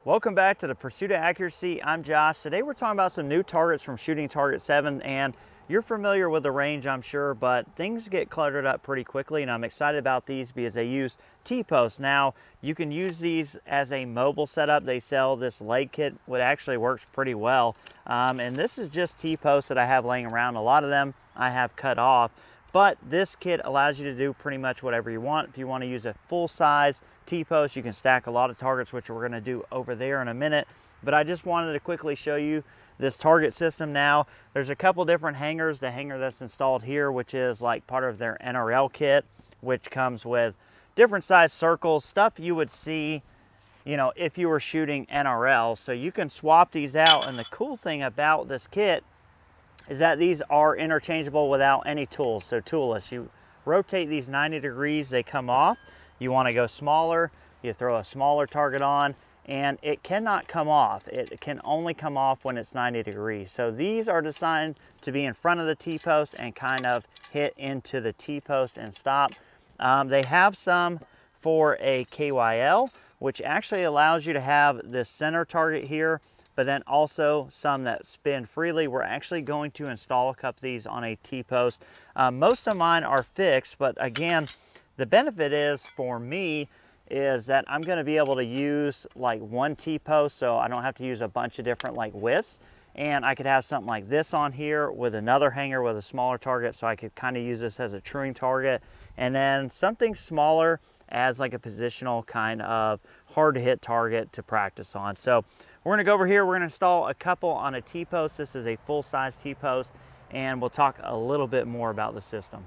Welcome back to the Pursuit of Accuracy. I'm Josh. Today we're talking about some new targets from Shooting Target 7, and you're familiar with the range, I'm sure, but things get cluttered up pretty quickly, and I'm excited about these because they use T-posts. Now, you can use these as a mobile setup. They sell this leg kit, which actually works pretty well, and this is just T-posts that I have laying around. A lot of them I have cut off, but this kit allows you to do pretty much whatever you want. If you want to use a full-size T-post, you can stack a lot of targets, which we're going to do over there in a minute. But I just wanted to quickly show you this target system now. There's a couple different hangers. The hanger that's installed here, which is like part of their NRL kit, which comes with different size circles, stuff you would see, you know, if you were shooting NRL. So you can swap these out. And the cool thing about this kit is that these are interchangeable without any tools, so toolless. You rotate these 90 degrees, they come off. You want to go smaller, you throw a smaller target on, and it cannot come off. It can only come off when it's 90 degrees. So these are designed to be in front of the T-post and kind of hit into the T-post and stop. They have some for a KYL, which actually allows you to have this center target here, but then also some that spin freely. We're actually going to install a couple of these on a T-post. Most of mine are fixed, but again, the benefit is for me is that I'm going to be able to use like one T-post, so I don't have to use a bunch of different like widths. And I could have something like this on here with another hanger with a smaller target, so I could kind of use this as a truing target. And then something smaller as like a positional kind of hard to hit target to practice on. So we're going to go over here, we're going to install a couple on a T-post. This is a full-size T-post, and we'll talk a little bit more about the system.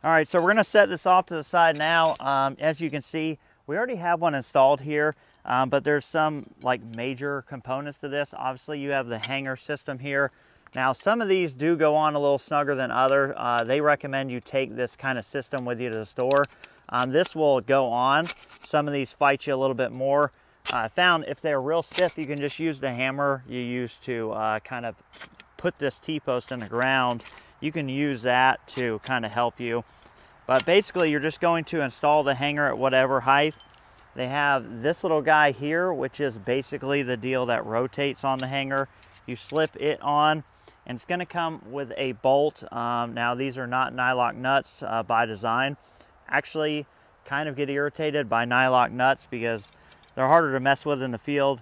All right, so we're going to set this off to the side now. As you can see, we already have one installed here, but there's some like major components to this. Obviously, you have the hanger system here. Now, some of these do go on a little snugger than others. They recommend you take this kind of system with you to the store. This will go on. Some of these fight you a little bit more. I found if they're real stiff, you can just use the hammer you use to kind of put this T-post in the ground. You can use that to kind of help you. But basically, you're just going to install the hanger at whatever height. They have this little guy here, which is basically the deal that rotates on the hanger. You slip it on, and it's going to come with a bolt. Now, these are not nylock nuts by design. Actually, kind of get irritated by nylock nuts because they're harder to mess with in the field.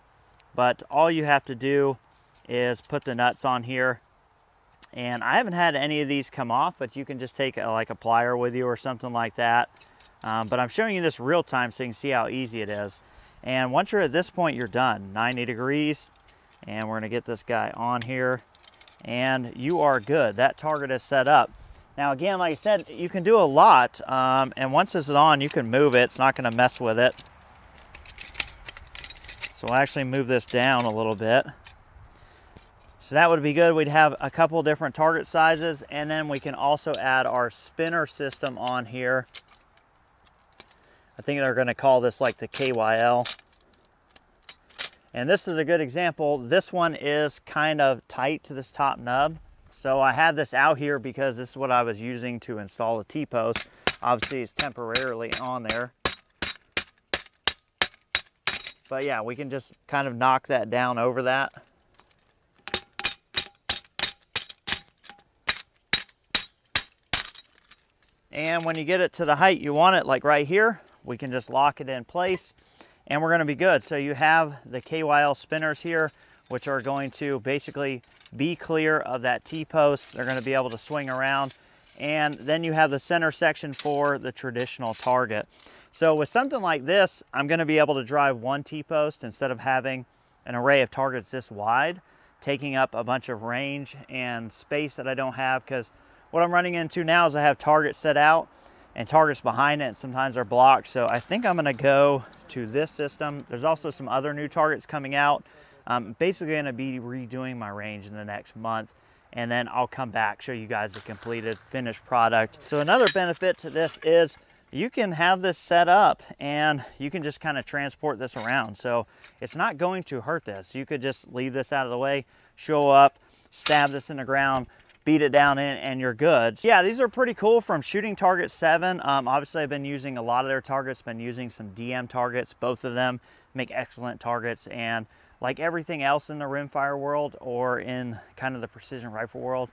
But all you have to do is put the nuts on here. And I haven't had any of these come off, but you can just take like a plier with you or something like that. But I'm showing you this real time so you can see how easy it is. And once you're at this point, you're done. 90 degrees. And we're going to get this guy on here. And you are good. That target is set up. Now again, like I said, you can do a lot. And once this is on, you can move it. It's not going to mess with it. So we'll actually move this down a little bit. So that would be good. We'd have a couple different target sizes, and then we can also add our spinner system on here. I think they're going to call this like the KYL. And this is a good example. This one is kind of tight to this top nub. So I had this out here because this is what I was using to install a T-post. Obviously, it's temporarily on there. But yeah, we can just kind of knock that down over that. And when you get it to the height you want it, like right here, we can just lock it in place and we're going to be good. So you have the KYL spinners here, which are going to basically be clear of that T-post. They're going to be able to swing around. And then you have the center section for the traditional target. So with something like this, I'm going to be able to drive one T-post instead of having an array of targets this wide, taking up a bunch of range and space that I don't have, because what I'm running into now is I have targets set out and targets behind it, and sometimes they're blocked. So I think I'm going to go to this system. There's also some other new targets coming out. I'm basically going to be redoing my range in the next month, and then I'll come back, show you guys the completed finished product. So another benefit to this is you can have this set up and you can just kind of transport this around. So it's not going to hurt this. You could just leave this out of the way, show up, stab this in the ground, beat it down in, and you're good. Yeah, these are pretty cool from Shooting Target 7. Obviously, I've been using a lot of their targets, been using some DM targets, both of them. make excellent targets. And like everything else in the rimfire world or in kind of the precision rifle world,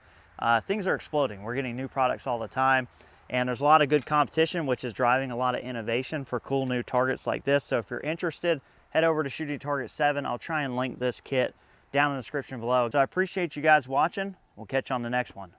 things are exploding. We're getting new products all the time, and there's a lot of good competition, which is driving a lot of innovation for cool new targets like this. So if you're interested, head over to Shooting Target 7. I'll try and link this kit down in the description below. So I appreciate you guys watching. We'll catch you on the next one.